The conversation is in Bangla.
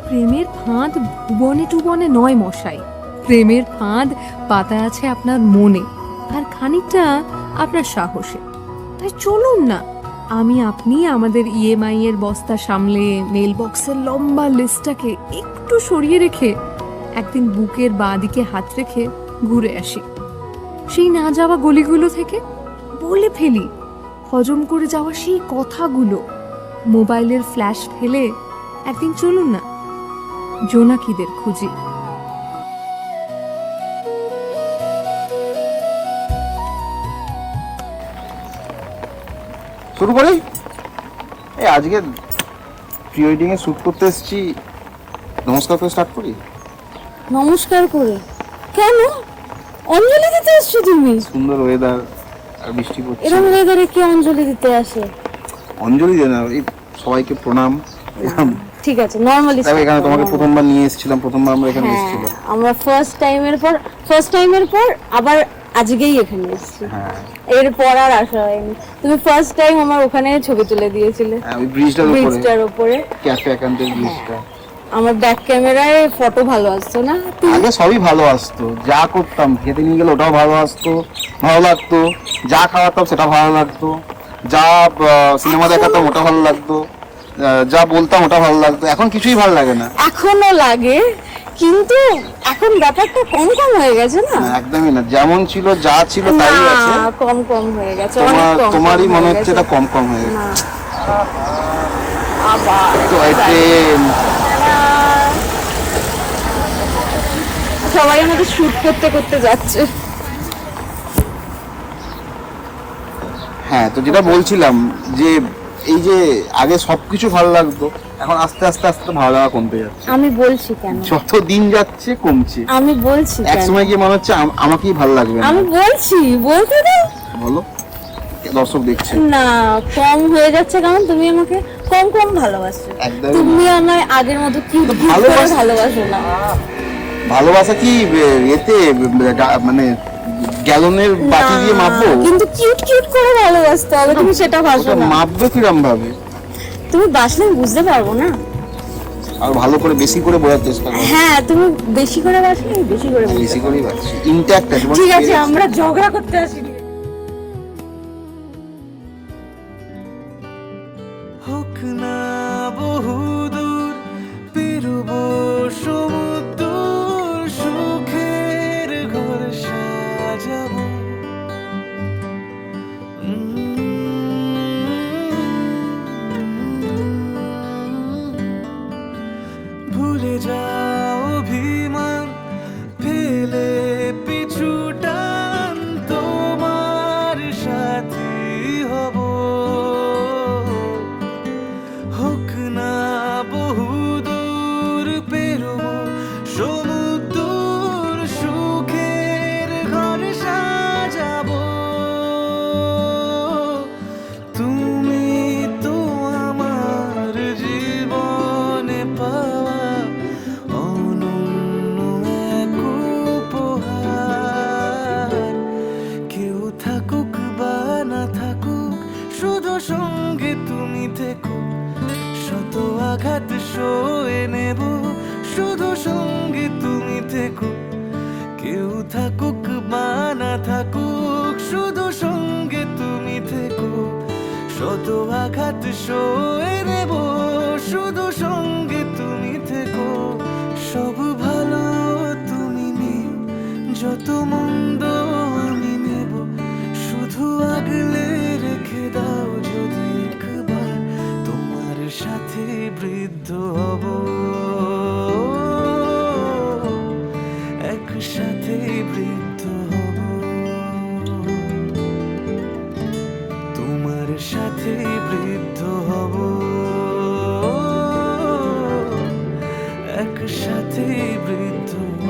প্রেমের ফাঁদ ভুবনে টুবনে নয় মশাই, প্রেমের ফাঁদ পাতা আছে আপনার মনে আর খানিকটা আপনার সাহসে। তাই চলুন না, আমি আপনি আমাদের ইএমআই এর বস্তা সামলে মেল বক্সের লম্বা লিস্টটাকে একটু সরিয়ে রেখে একদিন বুকের বাঁ দিকে হাত রেখে ঘুরে আসি। সেই না যাওয়া গলিগুলো থেকে বলে ফেলি হজম করে যাওয়া সেই কথাগুলো। মোবাইলের ফ্ল্যাশ ফেলে একদিন চলুন না জোনাকিদের খুঁজি। শুরু করি। এই আজকে প্রি ওয়েডিং এ শুট করতে এসেছি, নমস্কার করে স্টার্ট করি। নমস্কার করে? কেন? অঞ্জলি দিতে এসছো তুমি? সুন্দর ওয়েদার আর বৃষ্টি পড়ছে। এরকম ওয়েদারে কে অঞ্জলি দিতে আসে? অঞ্জলি দেন না, এই সবাইকে প্রণাম। ঠিক আছে, নরমালি। তবে এখানে তোমাকে প্রথমবার নিয়ে এসেছিলাম, প্রথমবার আমরা এখানে এসেছিলাম। আমরা ফার্স্ট টাইমের পর আবার আজকেই এখানে এসেছি। হ্যাঁ, এরপর আর আসা হয়নি। তুমি ফার্স্ট টাইম আমার ওখানে ছবি তুলে দিয়েছিলে, ওই ব্রিজটার উপরে ক্যাফে একান্তের ব্রিজটা। আমার ব্যাক ক্যামেরায় ফটো ভালো আসতো না? আগে সবই ভালো আসতো, যা করতাম খেতে নিয়ে গেলে ওটাও ভালো আসতো, ভালো লাগতো। যা খাওয়াতাম সেটা ভালো লাগতো, যা সিনেমা দেখাতাম ওটা ভালো লাগতো, যা বলতাম ওটা ভালো লাগতো। এখন কিছুই ভালো লাগে না। এখনো লাগে, কিন্তু এখন ব্যাপারটা কম কম হয়ে গেছে না? একদমই না, যেমন ছিল যা ছিল তাই আছে। কম কম হয়ে গেছে, অনেক কম। তোমারই মনে হচ্ছে এটা কম কম হয়ে গেছে। আবার সবাই আমাদের শুট করতে করতে যাচ্ছে। হ্যাঁ, তো যেটা বলছিলাম যে এই যে আগে সবকিছু ভালো লাগতো, এখন আস্তে আস্তে আস্তে ভালো লাগা কমতে যাচ্ছে। আমি বলছি কেন, যত দিন যাচ্ছে কমছে। আমি বলছি এক সময় গিয়ে মনে হচ্ছে আমাকেই ভালো লাগবে না। আমি বলছি, বলতে দাও। বলো, দর্শক দেখছে। না, কম হয়ে যাচ্ছে কারণ তুমি আমাকে কম কম ভালোবাসো। তুমি আমায় আগের মতো কিউট ভালোবাসো না। ভালোবাসা কি এতে মানে গ্যালনের বাটি দিয়ে মাপবো? কিন্তু কিউট কিউট করে ভালোবাসতে হবে, তুমি সেটা ভাসো না। মাপবে কিরম ভাবে? তুমি বাসলে বুঝতে পারবো না। আর ভালো করে বেশি করে বোঝার চেষ্টা করো। হ্যাঁ, তুমি বেশি করে বাসলে বেশি করে বুঝতে বেশি করেই বাসছি। ইনট্যাক্ট আছে। ঠিক আছে, আমরা ঝগড়া করতে আসিনি। হোক না বহুদূর পেরুব সমুদ্র, সুখের ঘর সাজাবো। ভুলে যাও অভিমান, ফেলে পিছু টান, তোমার সাথী হব। হোক না বহুদূর পেরুব সমুদ্র, সুখের ঘর সাজাবো। তুমি তো আমার জীবনে পাওয়া সয়ে নেব, শুধু সঙ্গে তুমি থেকো। সব ভালো তুমি নিও, যত মন্দ আমি নেব, শুধু আগলে রেখে দাও যদি একবার তোমার সাথে বৃদ্ধ হব, একসাথে বৃদ্ধ হব, তোমার সাথে বৃদ্ধ হব, একসাথে বৃদ্ধ হব।